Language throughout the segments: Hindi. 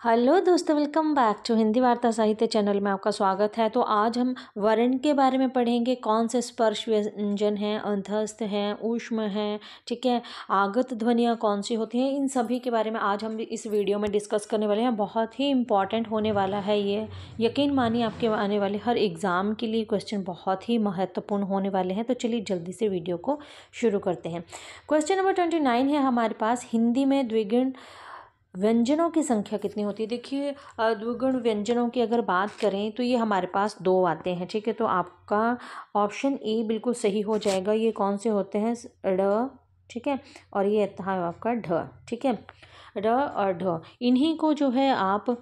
हेलो दोस्तों, वेलकम बैक टू हिंदी वार्ता साहित्य चैनल में आपका स्वागत है। तो आज हम वर्ण के बारे में पढ़ेंगे। कौन से स्पर्श व्यंजन हैं, अंतस्थ हैं, ऊष्म हैं, ठीक है, आगत ध्वनियाँ कौन सी होती हैं, इन सभी के बारे में आज हम इस वीडियो में डिस्कस करने वाले हैं। बहुत ही इंपॉर्टेंट होने वाला है ये, यकीन मानिए आपके आने वाले हर एग्ज़ाम के लिए क्वेश्चन बहुत ही महत्वपूर्ण होने वाले हैं। तो चलिए जल्दी से वीडियो को शुरू करते हैं। क्वेश्चन नंबर 29 है हमारे पास, हिंदी में द्विगुण व्यंजनों की संख्या कितनी होती है। देखिए, द्विगुण व्यंजनों की अगर बात करें तो ये हमारे पास 2 आते हैं, ठीक है। तो आपका ऑप्शन ए बिल्कुल सही हो जाएगा। ये कौन से होते हैं, ड, ठीक है, और ये था आपका ढ, ठीक है, ड और ढ। इन्हीं को जो है आप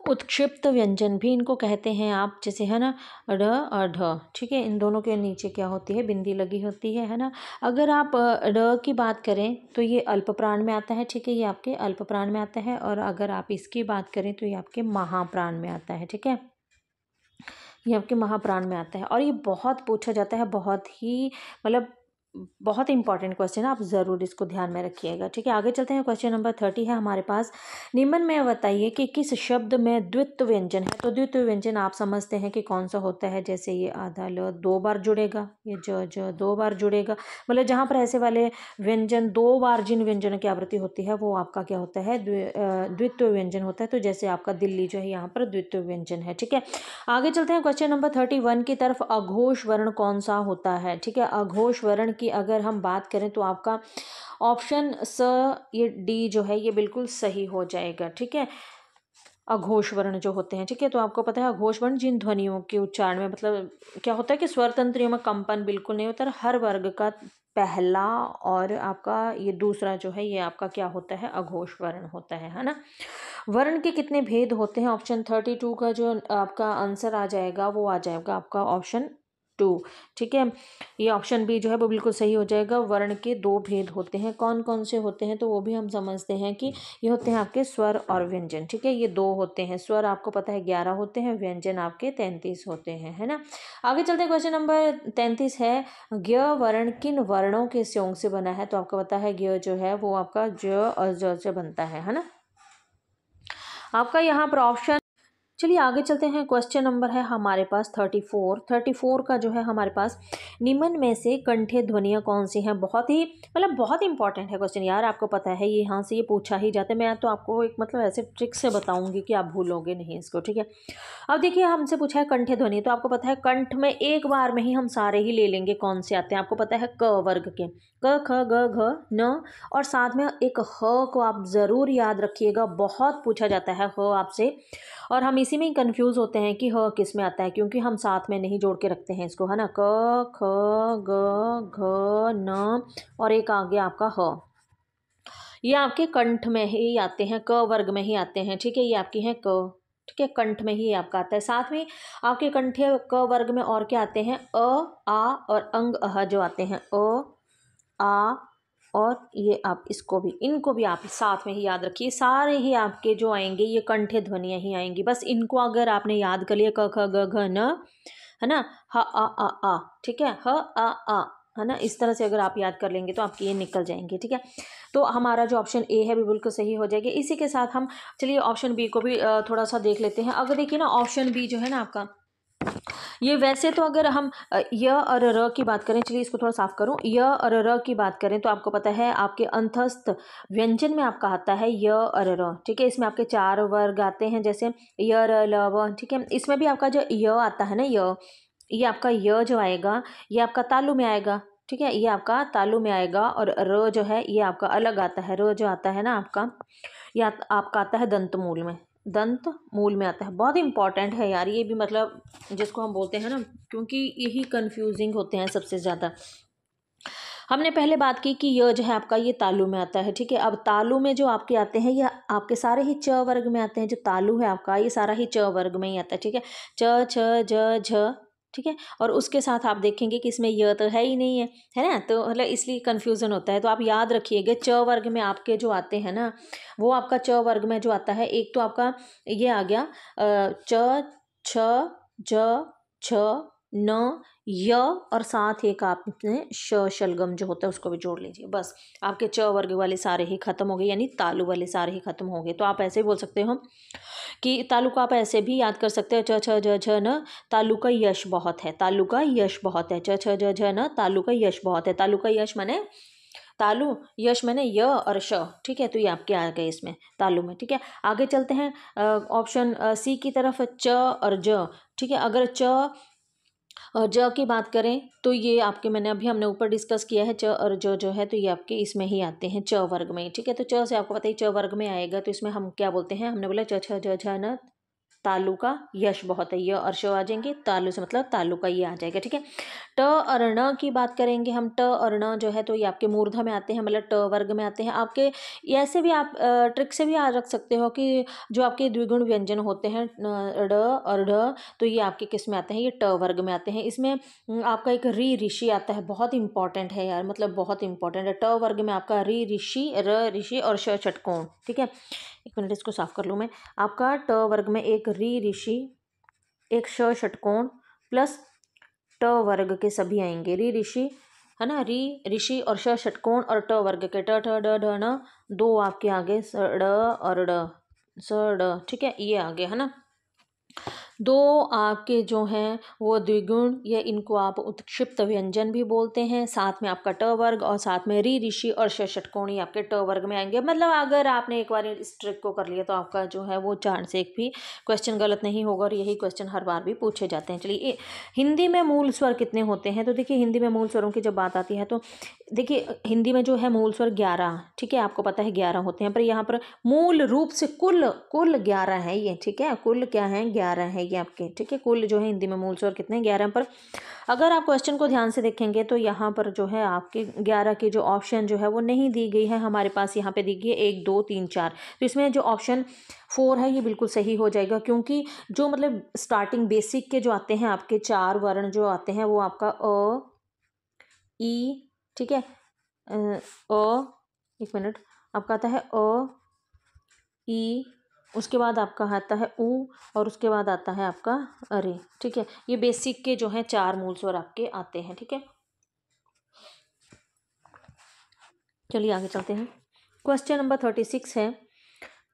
उत्क्षिप्त व्यंजन भी इनको कहते हैं आप, जैसे है ना ड और ढ, ठीक है। इन दोनों के नीचे क्या होती है, बिंदी लगी होती है ना। अगर आप ड की बात करें तो ये अल्प प्राण में आता है, ठीक है, ये आपके अल्प प्राण में आता है। और अगर आप इसकी बात करें तो ये आपके महाप्राण में आता है, ठीक है, ये आपके महाप्राण में आता है। और ये बहुत पूछा जाता है, बहुत ही मतलब बहुत इंपॉर्टेंट क्वेश्चन है, आप ज़रूर इसको ध्यान में रखिएगा, ठीक है। आगे चलते हैं। क्वेश्चन नंबर 30 है हमारे पास, निम्न में बताइए कि किस शब्द में द्वित्व व्यंजन है। तो द्वित्व व्यंजन आप समझते हैं कि कौन सा होता है, जैसे ये आधा ल 2 बार जुड़ेगा, ये ज 2 बार जुड़ेगा, मतलब जहाँ पर ऐसे वाले व्यंजन 2 बार जिन व्यंजनों की आवृत्ति होती है वो आपका क्या होता है, द्वित्व व्यंजन होता है। तो जैसे आपका दिल्ली जो है यहाँ पर द्वित्व व्यंजन है, ठीक है। आगे चलते हैं क्वेश्चन नंबर 31 की तरफ। अघोष वर्ण कौन सा होता है, ठीक है। अघोष वर्ण की अगर हम बात करें तो आपका ऑप्शन स, ये डी जो है ये बिल्कुल सही हो जाएगा, ठीक है। अघोष वर्ण जो होते हैं, ठीक है, तो आपको पता है अघोष वर्ण जिन ध्वनियों के उच्चारण में मतलब क्या होता है कि स्वर तंत्रियों में कंपन बिल्कुल नहीं होता, हर वर्ग का पहला और आपका ये दूसरा जो है ये आपका क्या होता है, अघोष वर्ण होता है ना। वर्ण के कितने भेद होते हैं, ऑप्शन 32 का जो आपका आंसर आ जाएगा वो आ जाएगा आपका ऑप्शन 2, ठीक है। ये ऑप्शन बी जो है वो बिल्कुल सही हो जाएगा। वर्ण के 2 भेद होते हैं, कौन कौन से होते हैं तो वो भी हम समझते हैं कि ये होते हैं आपके स्वर और व्यंजन, ठीक है। ये 2 होते हैं, स्वर आपको पता है 11 होते हैं, व्यंजन आपके 33 होते हैं, है ना। आगे चलते हैं। क्वेश्चन नंबर 33 है, ज्ञ वर्ण किन वर्णों के संयोग से बना है। तो आपको पता है ज्ञ जो है वो आपका ज और ज से बनता है ना। आपका यहाँ पर ऑप्शन, चलिए आगे चलते हैं। क्वेश्चन नंबर है हमारे पास 34 का जो है हमारे पास, निम्न में से कंठे ध्वनियाँ कौन सी हैं। बहुत ही मतलब बहुत इंपॉर्टेंट है क्वेश्चन यार, आपको पता है ये यहाँ से ये पूछा ही जाता है। मैं तो आपको एक मतलब ऐसे ट्रिक से बताऊंगी कि आप भूलोगे नहीं इसको, ठीक है। अब देखिए हमसे पूछा है कंठे ध्वनि, तो आपको पता है कंठ में एक बार में ही हम सारे ही ले लेंगे कौन से आते हैं। आपको पता है क वर्ग के क ख ग घ न, और साथ में एक ह को आप ज़रूर याद रखिएगा, बहुत पूछा जाता है ह आपसे। और हम इसी में ही कन्फ्यूज़ होते हैं कि ह किस में आता है, क्योंकि हम साथ में नहीं जोड़ के रखते हैं इसको, है ना। क ख ग घ न और एक आ गया आपका ह, ये आपके कंठ में ही आते हैं, क वर्ग में ही आते हैं, ठीक है। ये आपकी हैं क, ठीक है, कंठ में ही आपका आता है। साथ में आपके कंठे क वर्ग में और क्या आते हैं, अ, आ और अंग अह जो आते हैं, अ, आ, और ये आप इसको भी, इनको भी आप साथ में ही याद रखिए। सारे ही आपके जो आएंगे ये कंठे ध्वनियाँ ही आएंगी, बस इनको अगर आपने याद कर लिया, क ख ग घ न, है ना, ह आ, ठीक है, ह आ, है ना। इस तरह से अगर आप याद कर लेंगे तो आपके ये निकल जाएंगे, ठीक है। तो हमारा जो ऑप्शन ए है वो बिल्कुल सही हो जाएगी। इसी के साथ हम चलिए ऑप्शन बी को भी थोड़ा सा देख लेते हैं। अगर देखिए ना ऑप्शन बी जो है ना आपका, ये वैसे तो अगर हम य और र की बात करें, चलिए इसको थोड़ा साफ करूं, य और र की बात करें तो आपको पता है आपके अंतस्थ व्यंजन में आपका आता है य और र, ठीक है। इसमें आपके 4 वर्ग आते हैं, जैसे य र ल व, ठीक है। इसमें भी आपका जो य आता है ना, ये आपका य जो आएगा ये आपका तालु में आएगा, ठीक है, ये आपका तालु में आएगा। और र जो है ये आपका अलग आता है, र जो आता है ना आपका, ये आपका आता है दंत मूल में, दंत मूल में आता है। बहुत इंपॉर्टेंट है यार ये भी, मतलब जिसको हम बोलते हैं ना, क्योंकि यही कंफ्यूजिंग होते हैं सबसे ज़्यादा। हमने पहले बात की कि यह जो है आपका ये तालु में आता है, ठीक है। अब तालु में जो आपके आते हैं ये आपके सारे ही च वर्ग में आते हैं। जो तालु है आपका ये सारा ही च वर्ग में ही आता है, ठीक है, च छ ज झ, ठीक है। और उसके साथ आप देखेंगे कि इसमें यह तो है ही नहीं है ना, तो मतलब इसलिए कन्फ्यूज़न होता है। तो आप याद रखिएगा च वर्ग में आपके जो आते हैं ना, वो आपका च वर्ग में जो आता है, एक तो आपका ये आ गया च छ ज छ न, य और साथ एक आपने श शलगम जो होता है उसको भी जोड़ लीजिए। बस आपके च वर्ग वाले सारे ही खत्म हो गए, यानी तालु वाले सारे ही खत्म हो गए। तो आप ऐसे ही बोल सकते हो कि तालु को आप ऐसे भी याद कर सकते हो, च छ ज झ न, तालु का यश बहुत है, तालु का यश बहुत है, च छ ज झ न, तालु का यश बहुत है। तालु का यश माने तालु, यश मैंने य और श, ठीक है। तो ये आपके आ गए इसमें तालु में, ठीक है। आगे चलते हैं ऑप्शन सी की तरफ, च और ज, ठीक है। अगर च और ज की बात करें तो ये आपके, मैंने अभी हमने ऊपर डिस्कस किया है, च और ज जो है तो ये आपके इसमें ही आते हैं, च वर्ग में, ठीक है। तो च से आपको पता ही च वर्ग में आएगा, तो इसमें हम क्या बोलते हैं, हमने बोला च छ ज झ न, तालु का यश बहुत है, य और श आ जाएंगे, तालु से मतलब तालु का ये आ जाएगा, ठीक है। ट और ण की बात करेंगे हम, ट और ण जो है तो ये आपके मूर्धा में आते हैं, मतलब ट वर्ग में आते हैं आपके। ऐसे भी आप ट्रिक से भी याद रख सकते हो कि जो आपके द्विगुण व्यंजन होते हैं ड और ढ, तो ये आपके किस में आते हैं, ये ट वर्ग में आते हैं। इसमें आपका एक री ऋषि आता है, बहुत इंपॉर्टेंट है यार, मतलब बहुत इंपॉर्टेंट है। ट वर्ग में आपका री ऋषि, र ऋषि और ष षटकोण, ठीक है। एक मिनट इसको साफ कर लूँ मैं। आपका ट वर्ग में एक री ऋषि, एक ष षटकोण प्लस ट वर्ग के सभी आएंगे, री ऋषि है ना, री ऋषि और ष षटकोण और ट वर्ग के, ट ठ ड ढ न, दो आपके आगे स ड और ड, स ड, ठीक है, ये आगे है ना। दो आपके जो हैं वो द्विगुण, या इनको आप उत्क्षिप्त व्यंजन भी बोलते हैं, साथ में आपका ट वर्ग और साथ में री ऋषि और ष षटकोणी आपके ट वर्ग में आएंगे। मतलब अगर आपने एक बार इस ट्रिक को कर लिया तो आपका जो है वो 4 से 1 भी क्वेश्चन गलत नहीं होगा, और यही क्वेश्चन हर बार भी पूछे जाते हैं। चलिए, हिंदी में मूल स्वर कितने होते हैं, तो देखिए हिंदी में मूल स्वरों की जब बात आती है तो देखिए हिंदी में जो है मूल स्वर 11, ठीक है, आपको पता है 11 होते हैं, पर यहाँ पर मूल रूप से कुल कुल 11 है ये, ठीक है, कुल क्या है 11 है ये आपके, ठीक है। कुल जो है हिंदी में मूल स्वर कितने 11, पर अगर आप क्वेश्चन को ध्यान से देखेंगे तो यहाँ पर जो है आपके 11 की जो ऑप्शन जो है वो नहीं दी गई है हमारे पास, यहाँ पे दी गई है 1 2 3 4। तो इसमें जो ऑप्शन 4 है ये बिल्कुल सही हो जाएगा, क्योंकि जो मतलब स्टार्टिंग बेसिक के जो आते हैं आपके 4 वर्ण जो आते हैं वो आपका अ, ई, ठीक है, एक मिनट, आपका आता है अ, ई, उसके बाद आपका आता है उ, और उसके बाद आता है आपका अरे, ठीक है। ये बेसिक के जो हैं 4 मूल स्वर आपके आते हैं, ठीक है। चलिए आगे चलते हैं। क्वेश्चन नंबर 36 है,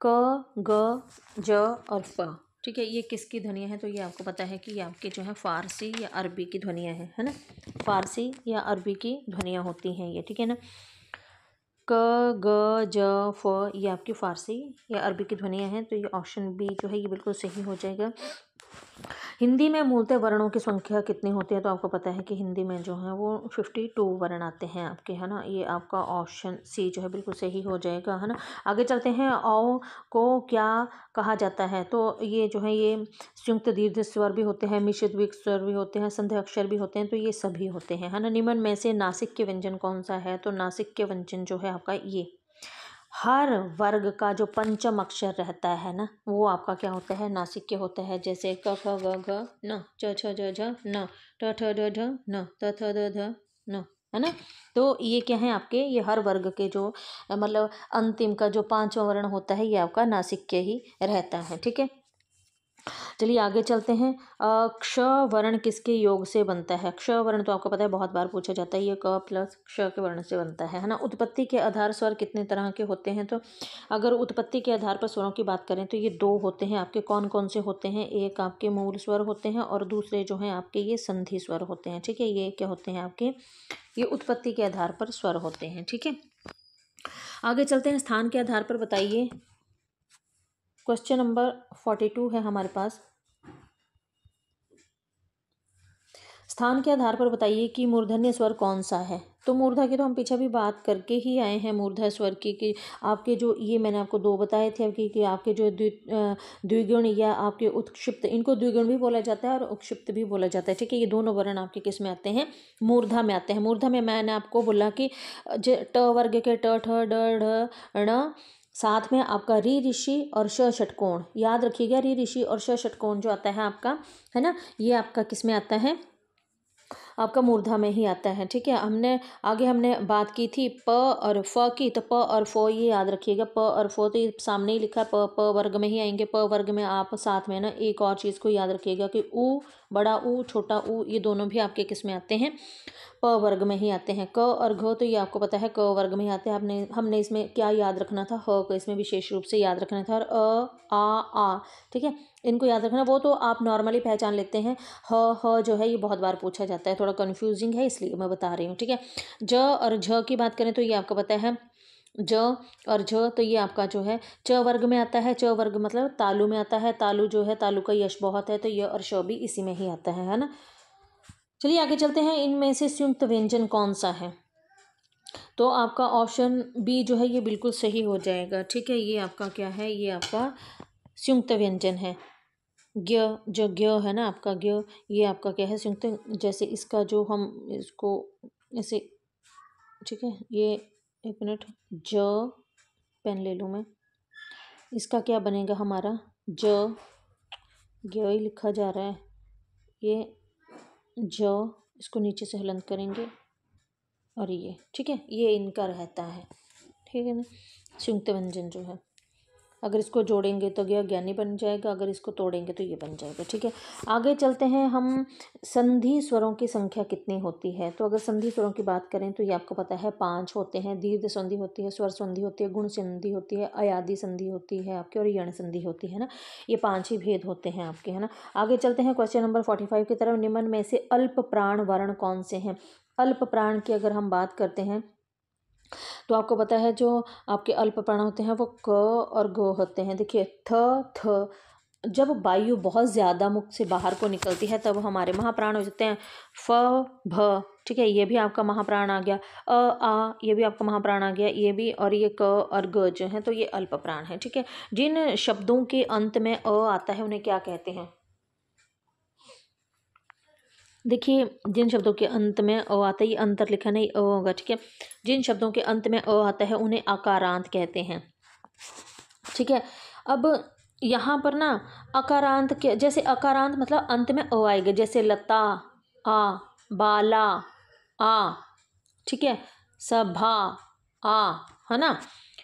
क ग ज और फ, ठीक है। ये किसकी ध्वनियाँ हैं, तो ये आपको पता है कि ये आपके जो है फारसी या अरबी की ध्वनियाँ हैं, है ना, फारसी या अरबी की ध्वनियाँ होती हैं ये, ठीक है ना। क ग ज फ ये आपकी फारसी या अरबी की ध्वनियाँ हैं, तो ये ऑप्शन बी जो है ये बिल्कुल सही हो जाएगा। हिंदी में मूलतः वर्णों की संख्या कितनी होती है, तो आपको पता है कि हिंदी में जो है वो 52 वर्ण आते हैं आपके, है ना। ये आपका ऑप्शन सी जो है बिल्कुल सही हो जाएगा, है ना। आगे चलते हैं, औ को क्या कहा जाता है, तो ये जो है ये संयुक्त दीर्घ स्वर भी होते हैं, मिश्रित द्विग स्वर भी होते हैं, संधि अक्षर भी होते हैं, तो ये सभी होते हैं, है ना। निम्न में से नासिक व्यंजन कौन सा है, तो नासिक व्यंजन जो है आपका ये हर वर्ग का जो पंचम अक्षर रहता है ना वो आपका क्या होता है, नासिक्य होता है। जैसे क ख ग घ न, च छ ज झ न, ट ठ ड ढ न, त थ द ध न, है ना। तो ये क्या है आपके, ये हर वर्ग के जो मतलब अंतिम का जो 5वां वर्ण होता है ये आपका नासिक्य ही रहता है, ठीक है। चलिए आगे चलते हैं। क्ष वर्ण किसके योग से बनता है, क्ष वर्ण तो आपको पता है बहुत बार पूछा जाता है, ये क प्लस क्ष के वर्ण से बनता है ना। उत्पत्ति के आधार स्वर कितने तरह के होते हैं, तो अगर उत्पत्ति के आधार पर स्वरों की बात करें तो ये 2 होते हैं आपके। कौन कौन से होते हैं, एक आपके मूल स्वर होते हैं और दूसरे जो हैं आपके ये संधि स्वर होते हैं, ठीक है। ये क्या होते हैं आपके, ये उत्पत्ति के आधार पर स्वर होते हैं, ठीक है। आगे चलते हैं, स्थान के आधार पर बताइए। क्वेश्चन नंबर 42 है हमारे पास, स्थान के आधार पर बताइए कि मूर्धन्य स्वर कौन सा है। तो मूर्धा की तो हम पीछे भी बात करके ही आए हैं, मूर्धा स्वर की कि आपके जो ये मैंने आपको 2 बताए थे कि आपके जो द्विगुण या आपके उत्क्षिप्त, इनको द्विगुण भी बोला जाता है और उत्क्षिप्त भी बोला जाता है, ठीक है। ये दोनों वर्ण आपके किस में आते हैं, मूर्धा में आते हैं। मूर्धा में मैंने आपको बोला कि ट वर्ग के ट ठ ड ढ ण, साथ में आपका री ऋषि और श षटकोण, याद रखिएगा री ऋषि और श षटकोण जो आता है आपका, है ना, ये आपका किस में आता है, आपका मूर्धा में ही आता है। ठीक है, हमने बात की थी प और फ की, तो प और फ ये याद रखिएगा। प और फ तो ये सामने ही लिखा है, प वर्ग में ही आएंगे। प वर्ग में आप साथ में ना एक और चीज़ को याद रखिएगा कि ऊ, बड़ा ऊ, छोटा ऊ, ये दोनों भी आपके किस में आते हैं, प वर्ग में ही आते हैं। क और घ तो ये आपको पता है क वर्ग में ही आते हैं। हमने इसमें क्या याद रखना था, ह को इसमें विशेष रूप से याद रखना था। और आ, ठीक है, इनको याद रखना, वो तो आप नॉर्मली पहचान लेते हैं। ह जो है ये बहुत बार पूछा जाता है, थोड़ा कंफ्यूजिंग है इसलिए मैं बता रही हूँ। ठीक है, ज और झ की बात करें तो ये आपको पता है, ज और झ तो ये आपका जो है च वर्ग में आता है। च वर्ग मतलब तालु में आता है। तालु जो है, तालु का यश बहुत है, तो य और श भी इसी में ही आता है ना। चलिए आगे चलते हैं। इनमें से संयुक्त व्यंजन कौन सा है? तो आपका ऑप्शन बी जो है ये बिल्कुल सही हो जाएगा। ठीक है, ये आपका क्या है, ये आपका संयुक्त व्यंजन है। ज्ञ, जो ज्ञ है ना आपका ज्ञ, ये आपका क्या है, संयुक्त। जैसे इसका जो हम इसको ऐसे, ठीक है, ये एक मिनट, ज, पेन ले लूँ मैं, इसका क्या बनेगा हमारा, ज, ज्ञ ही लिखा जा रहा है, ये ज, इसको नीचे से हलंत करेंगे और ये, ठीक है, ये इनका रहता है। ठीक है ना, संयुक्त व्यंजन जो है, अगर इसको जोड़ेंगे तो यह ज्ञानी बन जाएगा, अगर इसको तोड़ेंगे तो ये बन जाएगा। ठीक है, आगे चलते हैं हम। संधि स्वरों की संख्या कितनी होती है? तो अगर संधि स्वरों की बात करें तो ये आपको पता है 5 होते हैं। दीर्घ संधि होती है, स्वर संधि होती है, गुण संधि होती है, अयादि संधि होती है आपकी, और यण संधि होती है ना। ये 5 ही भेद होते हैं आपके, है ना। आगे चलते हैं क्वेश्चन नंबर 45 की तरफ। निम्न में से अल्प प्राण वर्ण कौन से हैं? अल्प प्राण की अगर हम बात करते हैं तो आपको पता है जो आपके अल्प प्राण होते हैं वो क और ग होते हैं। देखिए थ, जब वायु बहुत ज़्यादा मुख से बाहर को निकलती है तब हमारे महाप्राण हो जाते हैं। फ, भ, ठीक है, ये भी आपका महाप्राण आ गया। आ, ये भी आपका महाप्राण आ गया, ये भी, और ये क और ग जो है तो ये अल्प प्राण है। ठीक है, जिन शब्दों के अंत में अ आता है उन्हें क्या कहते हैं? देखिए, जिन शब्दों के अंत में अ आता है, ये अंतर लिखा नहीं, अ होगा। ठीक है, जिन शब्दों के अंत में अ आता है उन्हें अकारांत कहते हैं। ठीक है, अब यहाँ पर ना अकारांत के, जैसे अकारांत मतलब अंत में अ आएगा, जैसे लता, आ, बाला, आ, ठीक है, सभा, आ, है ना।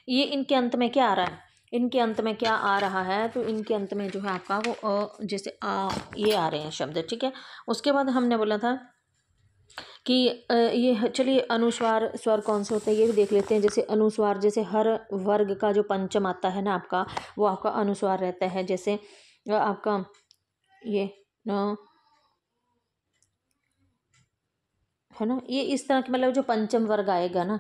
ये इनके अंत में क्या आ रहा है, इनके अंत में क्या आ रहा है, तो इनके अंत में जो है आपका वो जैसे आ, ये आ रहे हैं शब्द। ठीक है, उसके बाद हमने बोला था कि ये, चलिए अनुस्वार स्वर कौन से होते हैं ये भी देख लेते हैं। जैसे अनुस्वार, जैसे हर वर्ग का जो पंचम आता है ना आपका, वो आपका अनुस्वार रहता है। जैसे आपका ये न, है ना, ये इस तरह के मतलब जो पंचम वर्ग आएगा ना,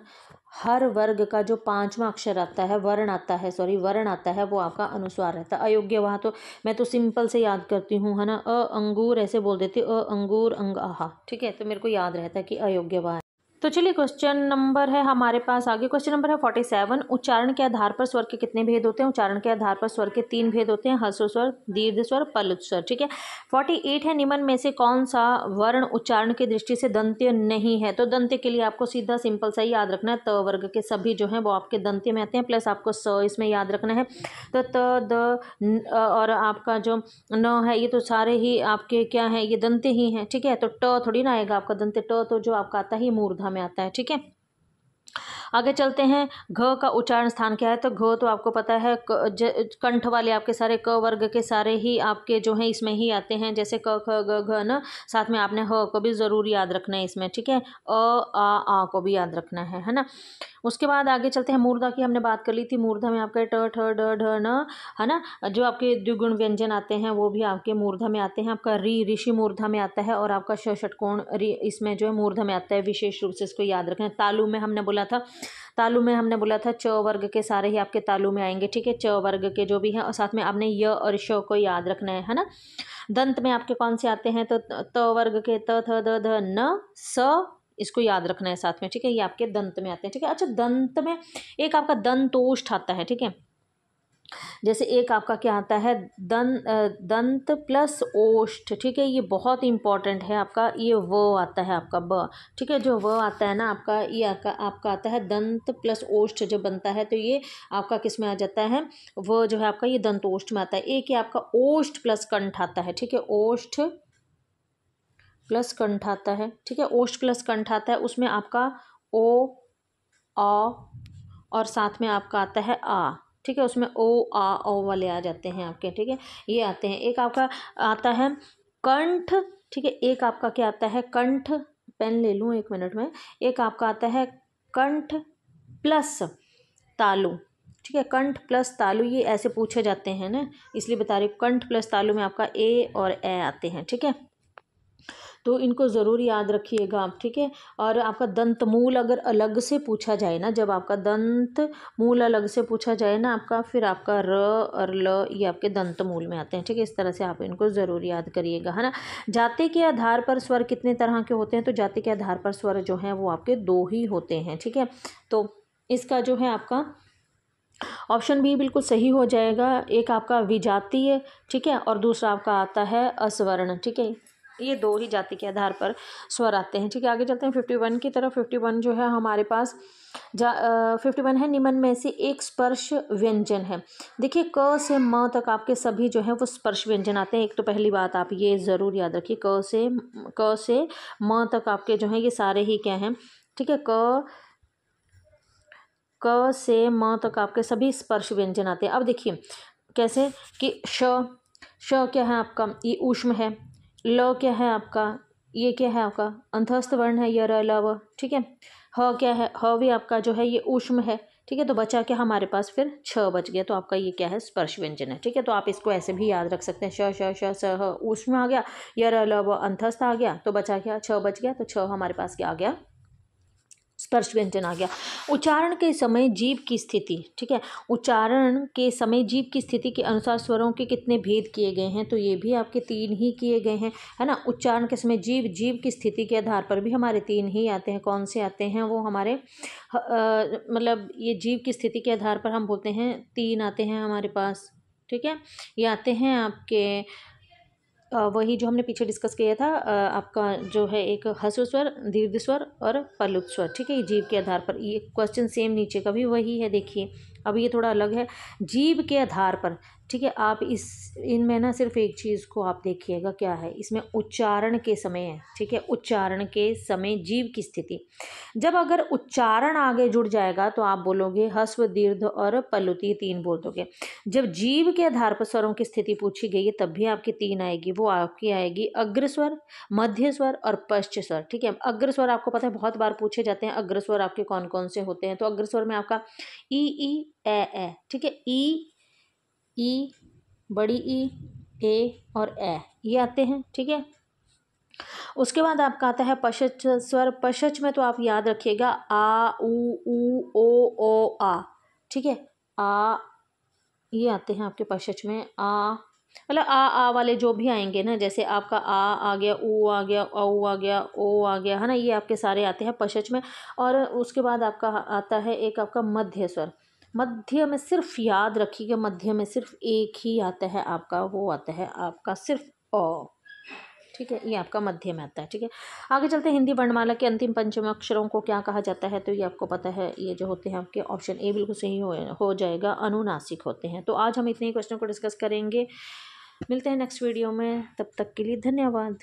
हर वर्ग का जो 5वां अक्षर आता है, वर्ण आता है, सॉरी वर्ण आता है, वो आपका अनुस्वार रहता है। अयोग्य वहाँ तो मैं तो सिंपल से याद करती हूँ, है ना, अंगूर ऐसे बोल देती हूँ, अंगूर अंग आहा। ठीक है, तो मेरे को याद रहता है कि अयोग्य वहाँ। तो चलिए क्वेश्चन नंबर है हमारे पास आगे। क्वेश्चन नंबर है 47। उच्चारण के आधार पर स्वर के कितने भेद होते हैं? उच्चारण के आधार पर स्वर के 3 भेद होते हैं, ह्रस्व स्वर, दीर्घ स्वर, पल्लव स्वर। ठीक है, 48 है। निम्न में से कौन सा वर्ण उच्चारण की दृष्टि से दंत्य नहीं है? तो दंत्य के लिए आपको सीधा सिंपल सा ही याद रखना है, त वर्ग के सभी जो है वो आपके दंत्य में आते हैं, प्लस आपको स इसमें याद रखना है। तो त, द, और आपका जो न है ये तो सारे ही आपके क्या है, ये दंत्य ही हैं। ठीक है, तो ट थोड़ी ना आएगा आपका दंत्य, ट तो जो आपका आता है मूर्धा में आता है। ठीक है, आगे चलते हैं। घ का उच्चारण स्थान क्या है? तो घ तो आपको पता है कंठ वाले आपके सारे क वर्ग के सारे ही आपके जो हैं इसमें ही आते हैं, जैसे क ख ग घ न। साथ में आपने ह को भी ज़रूर याद रखना है इसमें। ठीक है, आ को भी याद रखना है ना। उसके बाद आगे चलते हैं। मूर्धा की हमने बात कर ली थी। मूर्धा में आपका ट, ठ, ड, ढ, न, है ना। जो आपके द्विगुण व्यंजन आते हैं वो भी आपके मूर्धा में आते हैं। आपका ऋषि मूर्धा में आता है, और आपका षटकोण इसमें जो है मूर्धा में आता है। विशेष रूप से इसको याद रखना है। तालु में हमने बोला था, च वर्ग के सारे ही आपके तालु में आएंगे। ठीक है, च वर्ग के जो भी हैं, और साथ में आपने य और श को याद रखना है ना। दंत में आपके कौन से आते हैं? तो त वर्ग के त, थ, द, ध, न, स, इसको याद रखना है साथ में। ठीक है, ये आपके दंत में आते हैं। ठीक है, अच्छा दंत में एक आपका दंतोष्ठ आता है। ठीक है, जैसे एक आपका क्या आता है, दंत प्लस ओष्ठ। ठीक है, ये बहुत इंपॉर्टेंट है आपका, ये व आता है आपका ब। ठीक है, जो व आता है ना आपका, ये आपका आता है दंत प्लस ओष्ठ जो बनता है, तो ये आपका किस में आ जाता है, व जो है आपका ये दंतोष्ठ में आता है। एक ये आपका ओष्ठ प्लस कंठ आता है। ठीक है, ओष्ठ प्लस कंठ आता है, ठीक है, ओष्ठ प्लस कंठ आता है, उसमें आपका ओ, आ और साथ में आपका आता है आ, ठीक है, उसमें ओ आ ओ वाले आ जाते हैं आपके, ठीक है, ये आते हैं। एक आपका आता है कंठ, ठीक है, एक आपका क्या आता है कंठ, पेन ले लूँ 1 मिनट में, एक आपका आता है कंठ प्लस तालु, ठीक है, कंठ प्लस तालु, ये ऐसे पूछे जाते हैं ना, इसलिए बता रही हूँ। कंठ प्लस तालु में आपका ए और ए आते हैं, ठीक है, तो इनको ज़रूर याद रखिएगा आप, ठीक है। और आपका दंत मूल अगर अलग से पूछा जाए ना, जब आपका दंत मूल अलग से पूछा जाए ना आपका, फिर आपका र और ल ये आपके दंत मूल में आते हैं, ठीक है, इस तरह से आप इनको ज़रूर याद करिएगा, है ना। जाति के आधार पर स्वर कितने तरह के होते हैं, तो जाति के आधार पर स्वर जो हैं वो आपके 2 ही होते हैं, ठीक है। तो इसका जो है आपका ऑप्शन बी बिल्कुल सही हो जाएगा। एक आपका विजातीय, ठीक है, और दूसरा आपका आता है अस्वर्ण, ठीक है, ये 2 ही जाति के आधार पर स्वर आते हैं, ठीक है। आगे चलते हैं 51 की तरफ। 51 जो है हमारे पास 51 है, निम्न में से एक स्पर्श व्यंजन है। देखिए क से म तक आपके सभी जो है वो स्पर्श व्यंजन आते हैं। एक तो पहली बात आप ये ज़रूर याद रखिए, क से म तक आपके जो हैं ये सारे ही क्या हैं, ठीक है, क से म तक आपके सभी स्पर्श व्यंजन आते हैं। अब देखिए कैसे कि श क्या है आपका, ये ऊष्म है। ल क्या है आपका, ये क्या है आपका अंतस्थ वर्ण है, य र ल व, ठीक है। ह क्या है, ह भी आपका जो है ये ऊष्म है, ठीक है। तो बचा क्या हमारे पास, फिर छ बच गया, तो आपका ये क्या है स्पर्श व्यंजन है, ठीक है। तो आप इसको ऐसे भी याद रख सकते हैं, श ह ऊष्म आ गया, य र ल व अंतस्थ आ गया, तो बचा क्या, छ बच गया, तो छ हमारे पास क्या आ गया, स्पर्श व्यंजन आ गया। उच्चारण के समय जीभ की स्थिति, ठीक है, उच्चारण के समय जीभ की स्थिति के अनुसार स्वरों के कितने भेद किए गए हैं, तो ये भी आपके 3 ही किए गए हैं, है ना। उच्चारण के समय जीभ की स्थिति के आधार पर भी हमारे 3 ही आते हैं। कौन से आते हैं वो हमारे मतलब ये जीभ की स्थिति के आधार पर हम बोलते हैं 3 आते हैं हमारे पास, ठीक है। ये आते हैं आपके वही जो हमने पीछे डिस्कस किया था, आपका जो है एक ह्रस्व स्वर, दीर्घ स्वर और पलुत स्वर, ठीक है। ये जीभ के आधार पर, ये क्वेश्चन सेम नीचे का भी वही है, देखिए अब ये थोड़ा अलग है। जीभ के आधार पर, ठीक है, आप इनमें ना सिर्फ एक चीज़ को आप देखिएगा क्या है, इसमें उच्चारण के समय है, ठीक है, उच्चारण के समय जीभ की स्थिति। जब अगर उच्चारण आगे जुड़ जाएगा तो आप बोलोगे ह्रस्व, दीर्घ और पलुती 3 बोल दोगे। जब जीभ के आधार पर स्वरों की स्थिति पूछी गई है तब भी आपकी 3 आएगी, वो आपकी आएगी अग्रस्वर, मध्य स्वर और पश्च स्वर, ठीक है। अग्रस्वर आपको पता है बहुत बार पूछे जाते हैं, अग्रस्वर आपके कौन कौन से होते हैं, तो अग्रस्वर में आपका ई ए, ठीक है, ई बड़ी ई, ए और ए, ये आते हैं, ठीक है। उसके बाद आपका आता है पश्च स्वर। पश्च में तो आप याद रखिएगा आ उ ओ आ, ठीक है, आ, ये आते हैं आपके पश्च में, आ मतलब आ वाले जो भी आएंगे ना, जैसे आपका आ गया, ऊ आ गया, औ आ गया, ओ आ गया, है ना, ये आपके सारे आते हैं पश्च में। और उसके बाद आपका आता है एक आपका मध्य स्वर। मध्य में सिर्फ याद रखिएगा, मध्य में सिर्फ एक ही आता है आपका, वो आता है आपका सिर्फ ओ, ठीक है, ये आपका मध्य में आता है, ठीक है। आगे चलते हैं, हिंदी वर्णमाला के अंतिम पंचम अक्षरों को क्या कहा जाता है, तो ये आपको पता है, ये जो होते हैं आपके ऑप्शन ए बिल्कुल सही हो जाएगा, अनुनासिक होते हैं। तो आज हम इतने ही क्वेश्चन को डिस्कस करेंगे, मिलते हैं नेक्स्ट वीडियो में, तब तक के लिए धन्यवाद।